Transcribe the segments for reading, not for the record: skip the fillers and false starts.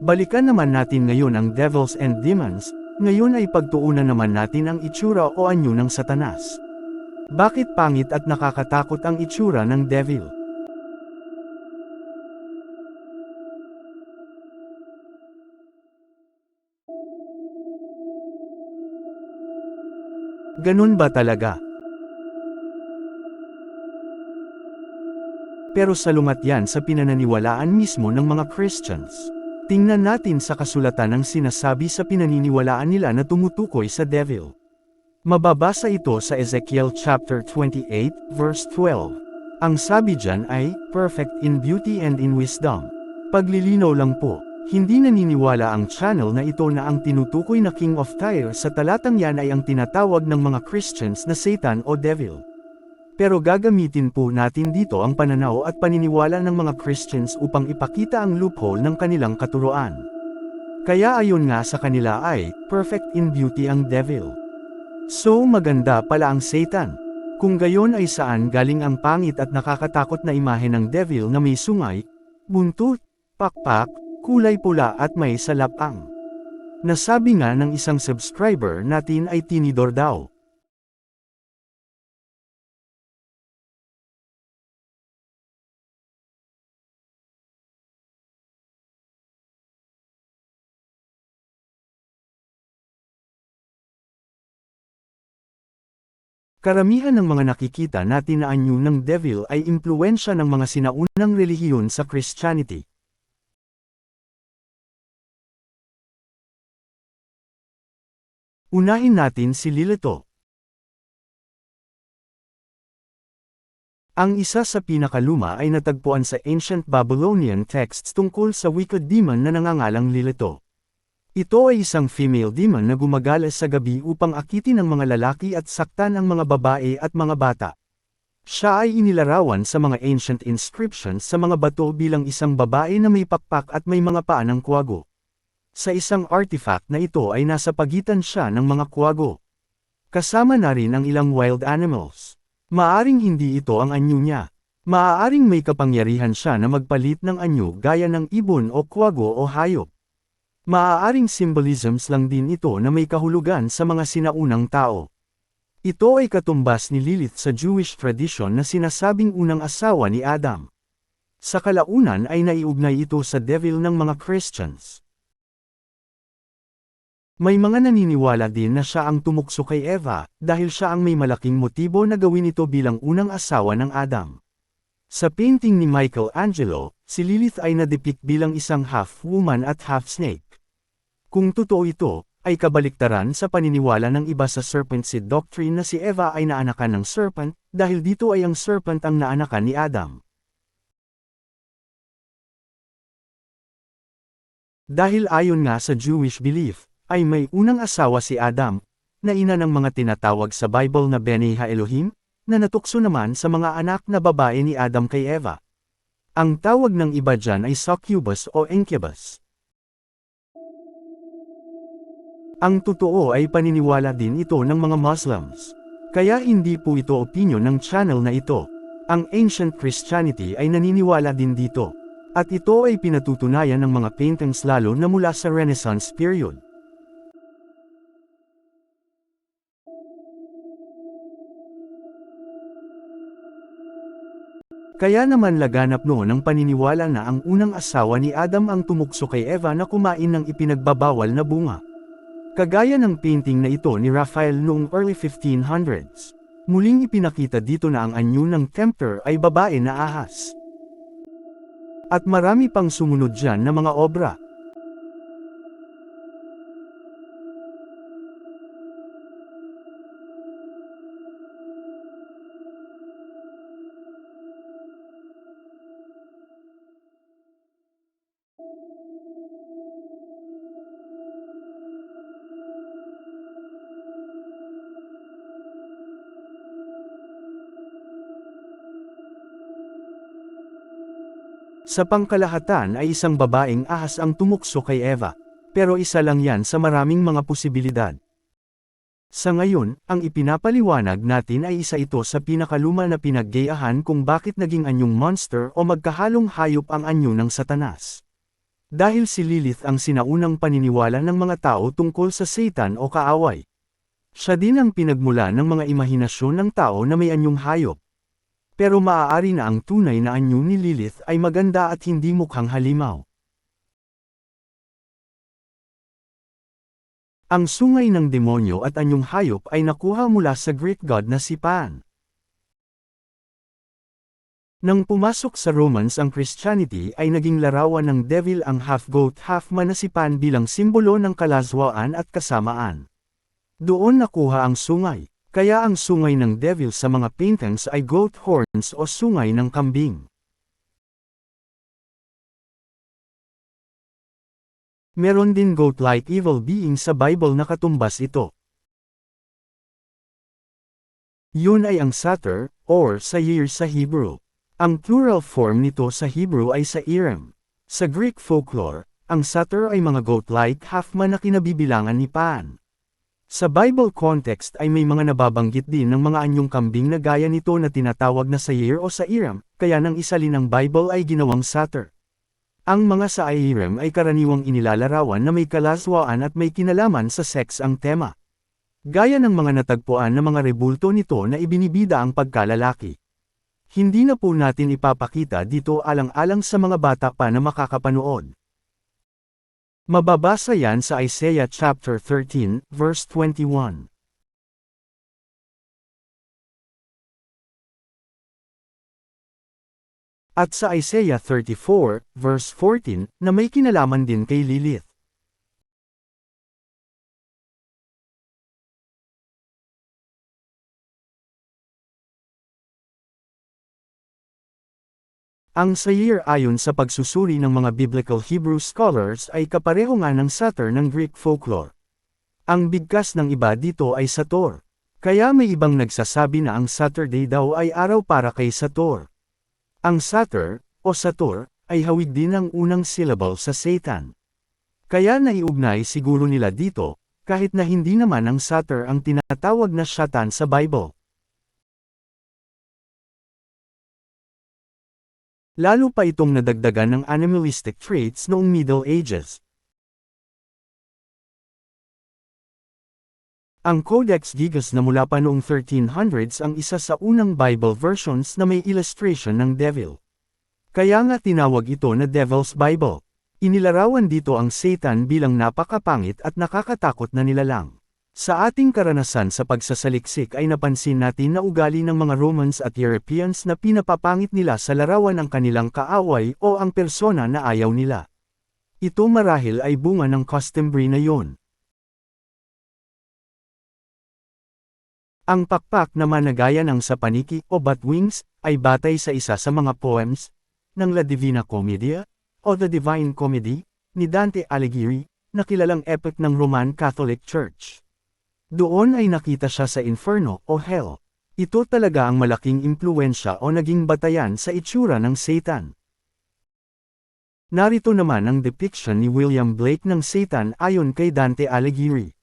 Balikan naman natin ngayon ang Devils and Demons, ngayon ay pagtuunan naman natin ang itsura o anyo ng Satanas. Bakit pangit at nakakatakot ang itsura ng Devil? Ganun ba talaga? Pero salungat yan sa pinaniniwalaan mismo ng mga Christians. Tingnan natin sa kasulatan ang sinasabi sa pinaniniwalaan nila na tumutukoy sa Devil. Mababasa ito sa Ezekiel chapter 28, verse 12. Ang sabi diyan ay, perfect in beauty and in wisdom. Paglilinaw lang po, hindi naniniwala ang channel na ito na ang tinutukoy na King of Tyre sa talatang yan ay ang tinatawag ng mga Christians na Satan o Devil. Pero gagamitin po natin dito ang pananaw at paniniwala ng mga Christians upang ipakita ang loophole ng kanilang katuruan. Kaya ayon nga sa kanila ay, perfect in beauty ang Devil. So maganda pala ang Satan. Kung gayon ay saan galing ang pangit at nakakatakot na imahe ng Devil na may sungay, buntot, pakpak, kulay pula at may salapang. Nasabi nga ng isang subscriber natin ay tinidor daw. Karamihan ng mga nakikita natin na anyo ng Devil ay impluwensya ng mga sinaunang relihiyon sa Christianity. Unahin natin si Lilith. Ang isa sa pinakaluma ay natagpuan sa ancient Babylonian texts tungkol sa wicked demon na nangangalang Lilith. Ito ay isang female demon na gumagala sa gabi upang akitin ang mga lalaki at saktan ang mga babae at mga bata. Siya ay inilarawan sa mga ancient inscriptions sa mga bato bilang isang babae na may pakpak at may mga paa ng kuwago. Sa isang artifact na ito ay nasa pagitan siya ng mga kuwago. Kasama na rin ang ilang wild animals. Maaring hindi ito ang anyo niya. Maaaring may kapangyarihan siya na magpalit ng anyo gaya ng ibon o kuwago o hayop. Maaaring symbolisms lang din ito na may kahulugan sa mga sinaunang tao. Ito ay katumbas ni Lilith sa Jewish tradition na sinasabing unang asawa ni Adam. Sa kalaunan ay naiugnay ito sa Devil ng mga Christians. May mga naniniwala din na siya ang tumukso kay Eva, dahil siya ang may malaking motibo na gawin ito bilang unang asawa ng Adam. Sa painting ni Michelangelo, si Lilith ay nadepict bilang isang half-woman at half-snake. Kung totoo ito, ay kabaliktaran sa paniniwala ng iba sa serpent seed doctrine na si Eva ay naanakan ng serpent, dahil dito ay ang serpent ang naanakan ni Adam. Dahil ayon nga sa Jewish belief, ay may unang asawa si Adam, na ina ng mga tinatawag sa Bible na Bnei Ha-Elohim, na natukso naman sa mga anak na babae ni Adam kay Eva. Ang tawag ng iba dyan ay succubus o incubus. Ang totoo ay paniniwala din ito ng mga Muslims. Kaya hindi po ito opinyon ng channel na ito. Ang ancient Christianity ay naniniwala din dito. At ito ay pinatutunayan ng mga paintings lalo na mula sa Renaissance period. Kaya naman laganap noon ang paniniwala na ang unang asawa ni Adam ang tumukso kay Eva na kumain ng ipinagbabawal na bunga. Kagaya ng painting na ito ni Raphael noong early 1500s. Muling ipinakita dito na ang anyo ng tempter ay babae na ahas. At marami pang sumunod dyan na mga obra. Sa pangkalahatan ay isang babaeng ahas ang tumukso kay Eva, pero isa lang yan sa maraming mga posibilidad. Sa ngayon, ang ipinapaliwanag natin ay isa ito sa pinakaluma na pinaggayahan kung bakit naging anyong monster o magkahalong hayop ang anyo ng Satanas. Dahil si Lilith ang sinaunang paniniwala ng mga tao tungkol sa Satan o kaaway. Siya din ang pinagmula ng mga imahinasyon ng tao na may anyong hayop. Pero maaari na ang tunay na anyo ni Lilith ay maganda at hindi mukhang halimaw. Ang sungay ng demonyo at anyong hayop ay nakuha mula sa Greek god na si Pan. Nang pumasok sa Romans ang Christianity ay naging larawan ng devil ang half-goat half-man na si Pan bilang simbolo ng kalaswaan at kasamaan. Doon nakuha ang sungay, kaya ang sungay ng devil sa mga paintings ay goat horns o sungay ng kambing. Meron din goat-like evil being sa Bible na katumbas ito. Yun ay ang Satyr, or Seir sa Hebrew. Ang plural form nito sa Hebrew ay Sairim. Sa Greek folklore, ang Satyr ay mga goat-like half-man na kinabibilangan ni Pan. Sa Bible context ay may mga nababanggit din ng mga anyong kambing na gaya nito na tinatawag na Seir o Sairim, kaya nang isalin ng Bible ay ginawang Satyr. Ang mga Sairim ay karaniwang inilalarawan na may kalaswaan at may kinalaman sa sex ang tema. Gaya ng mga natagpuan na mga rebulto nito na ibinibida ang pagkalalaki. Hindi na po natin ipapakita dito alang-alang sa mga bata pa na makakapanood. Mababasa yan sa Isaiah chapter 13, verse 21. At sa Isaiah 34, verse 14, na may kinalaman din kay Lilith. Ang Seir ayon sa pagsusuri ng mga biblical Hebrew scholars ay kapareho nga ng Satyr ng Greek folklore. Ang bigkas ng iba dito ay Sator. Kaya may ibang nagsasabi na ang Saturday daw ay araw para kay Sator. Ang Satyr, o Sator, ay hawig din ang unang syllable sa Satan. Kaya naiugnay siguro nila dito, kahit na hindi naman ang Satyr ang tinatawag na Satan sa Bible. Lalo pa itong nadagdagan ng animalistic traits noong Middle Ages. Ang Codex Gigas na mula pa noong 1300s ang isa sa unang Bible versions na may illustration ng devil. Kaya nga tinawag ito na Devil's Bible. Inilarawan dito ang Satan bilang napakapangit at nakakatakot na nilalang. Sa ating karanasan sa pagsasaliksik ay napansin natin na ugali ng mga Romans at Europeans na pinapapangit nila sa larawan ang kanilang kaaway o ang persona na ayaw nila. Ito marahil ay bunga ng customary na yon. Ang pakpak naman na gaya ng sa paniki o batwings ay batay sa isa sa mga poems ng La Divina Commedia o The Divine Comedy ni Dante Alighieri na kilalang epic ng Roman Catholic Church. Doon ay nakita siya sa Inferno o Hell. Ito talaga ang malaking impluwensya o naging batayan sa itsura ng Satan. Narito naman ang depiction ni William Blake ng Satan ayon kay Dante Alighieri.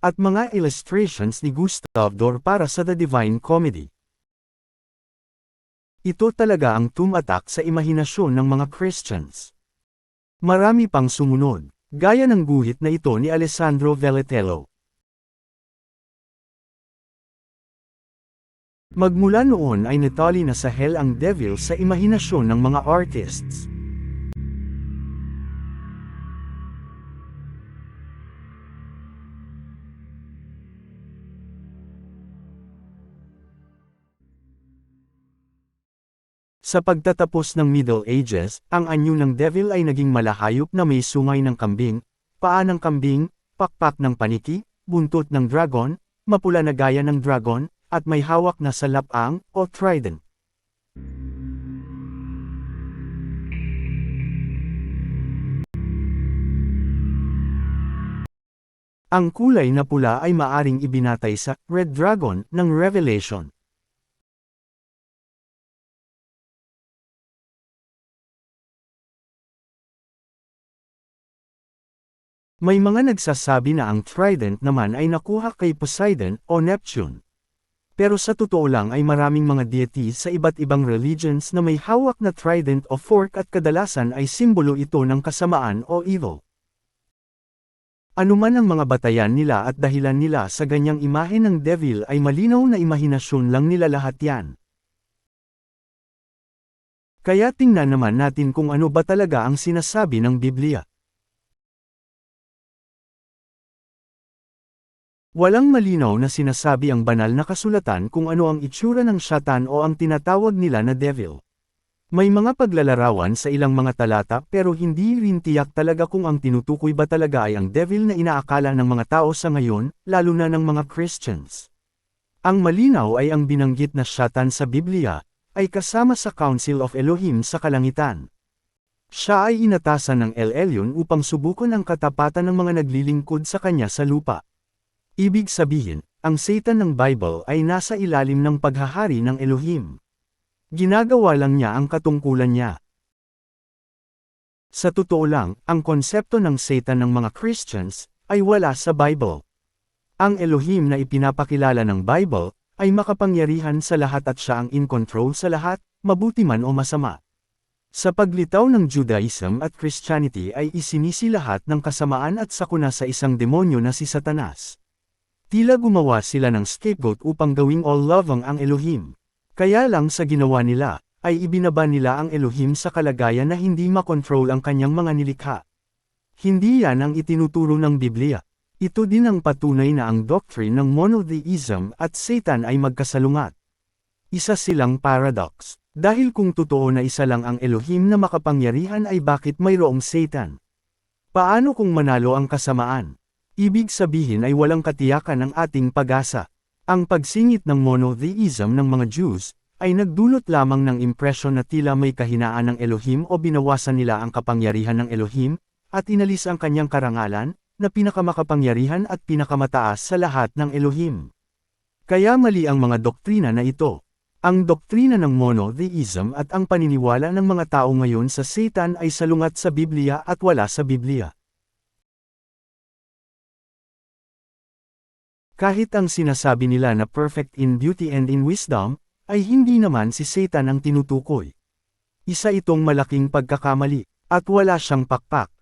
At mga illustrations ni Gustav Dor para sa The Divine Comedy. Ito talaga ang tumatak sa imahinasyon ng mga Christians. Marami pang sumunod, gaya ng guhit na ito ni Alessandro Vellitello. Magmula noon ay natali na sa hell ang devil sa imahinasyon ng mga artists. Sa pagtatapos ng Middle Ages, ang anyo ng devil ay naging malahayop na may sungay ng kambing, paa ng kambing, pakpak ng paniki, buntot ng dragon, mapula na gaya ng dragon, at may hawak na salapang o trident. Ang kulay na pula ay maaring ibinatay sa Red Dragon ng Revelation. May mga nagsasabi na ang trident naman ay nakuha kay Poseidon o Neptune. Pero sa totoo lang ay maraming mga deities sa iba't ibang religions na may hawak na trident o fork at kadalasan ay simbolo ito ng kasamaan o evil. Anuman ang mga batayan nila at dahilan nila sa ganyang imahe ng devil ay malinaw na imahinasyon lang nila lahat yan. Kaya tingnan naman natin kung ano ba talaga ang sinasabi ng Biblia. Walang malinaw na sinasabi ang banal na kasulatan kung ano ang itsura ng Satan o ang tinatawag nila na devil. May mga paglalarawan sa ilang mga talata pero hindi rin tiyak talaga kung ang tinutukoy ba talaga ay ang devil na inaakala ng mga tao sa ngayon, lalo na ng mga Christians. Ang malinaw ay ang binanggit na Satan sa Biblia, ay kasama sa Council of Elohim sa kalangitan. Siya ay inatasan ng El Elyon upang subukan ang katapatan ng mga naglilingkod sa kanya sa lupa. Ibig sabihin, ang Satan ng Bible ay nasa ilalim ng paghahari ng Elohim. Ginagawa lang niya ang katungkulan niya. Sa totoo lang, ang konsepto ng Satan ng mga Christians ay wala sa Bible. Ang Elohim na ipinapakilala ng Bible ay makapangyarihan sa lahat at siya ang in control sa lahat, mabuti man o masama. Sa paglitaw ng Judaism at Christianity ay isinisi lahat ng kasamaan at sakuna sa isang demonyo na si Satanas. Tila gumawa sila ng scapegoat upang gawing all-loving ang Elohim. Kaya lang sa ginawa nila, ay ibinaba nila ang Elohim sa kalagayan na hindi makontrol ang kanyang mga nilikha. Hindi yan ang itinuturo ng Biblia. Ito din ang patunay na ang doctrine ng monotheism at Satan ay magkasalungat. Isa silang paradox. Dahil kung totoo na isa lang ang Elohim na makapangyarihan ay bakit mayroong Satan? Paano kung manalo ang kasamaan? Ibig sabihin ay walang katiyakan ang ating pag-asa. Ang pagsingit ng monotheism ng mga Jews, ay nagdulot lamang ng impresyon na tila may kahinaan ng Elohim o binawasan nila ang kapangyarihan ng Elohim, at inalis ang kanyang karangalan, na pinakamakapangyarihan at pinakamataas sa lahat ng Elohim. Kaya mali ang mga doktrina na ito. Ang doktrina ng monotheism at ang paniniwala ng mga tao ngayon sa Satan ay salungat sa Biblia at wala sa Biblia. Kahit ang sinasabi nila na perfect in beauty and in wisdom, ay hindi naman si Satan ang tinutukoy. Isa itong malaking pagkakamali, at wala siyang pakpak.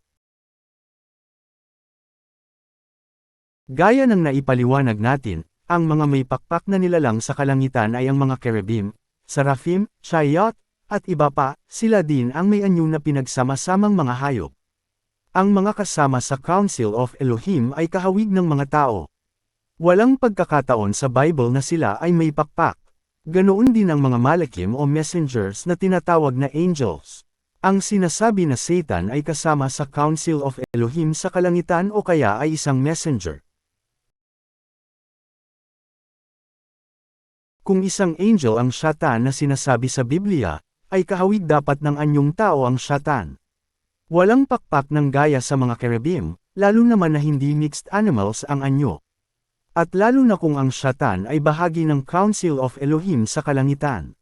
Gaya ng naipaliwanag natin, ang mga may pakpak na nilalang sa kalangitan ay ang mga cherubim, seraphim, chariot, at iba pa, sila din ang may anyo na pinagsama-samang mga hayop. Ang mga kasama sa Council of Elohim ay kahawig ng mga tao. Walang pagkakataon sa Bible na sila ay may pakpak. Ganoon din ang mga malakim o messengers na tinatawag na angels. Ang sinasabi na Satan ay kasama sa Council of Elohim sa kalangitan o kaya ay isang messenger. Kung isang angel ang Satan na sinasabi sa Biblia, ay kahawig dapat ng anyong tao ang Satan. Walang pakpak ng gaya sa mga cherubim, lalo naman na hindi mixed animals ang anyo. At lalo na kung ang Satan ay bahagi ng Council of Elohim sa kalangitan.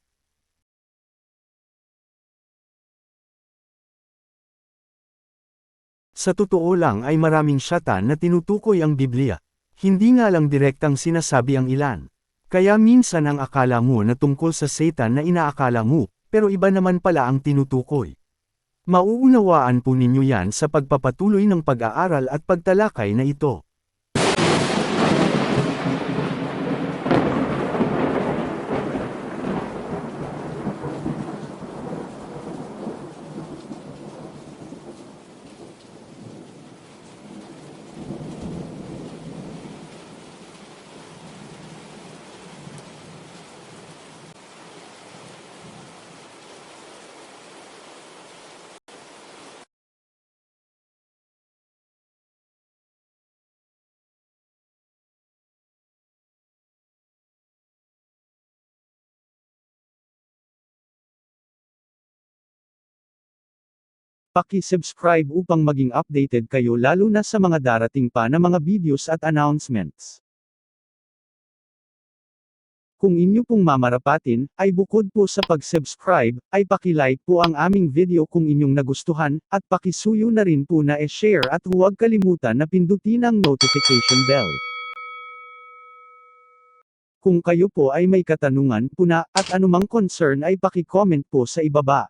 Sa totoo lang ay maraming Satan na tinutukoy ang Biblia. Hindi nga lang direktang sinasabi ang ilan. Kaya minsan ang akala mo na tungkol sa Satan na inaakala mo, pero iba naman pala ang tinutukoy. Mauunawaan po ninyo yan sa pagpapatuloy ng pag-aaral at pagtalakay na ito. Paki-subscribe upang maging updated kayo lalo na sa mga darating pa na mga videos at announcements. Kung inyo pong mamarapatin, ay bukod po sa pag-subscribe, ay paki-like po ang aming video kung inyong nagustuhan, at pakisuyo na rin po na e-share at huwag kalimutan na pindutin ang notification bell. Kung kayo po ay may katanungan po na, at anumang concern ay paki-comment po sa ibaba.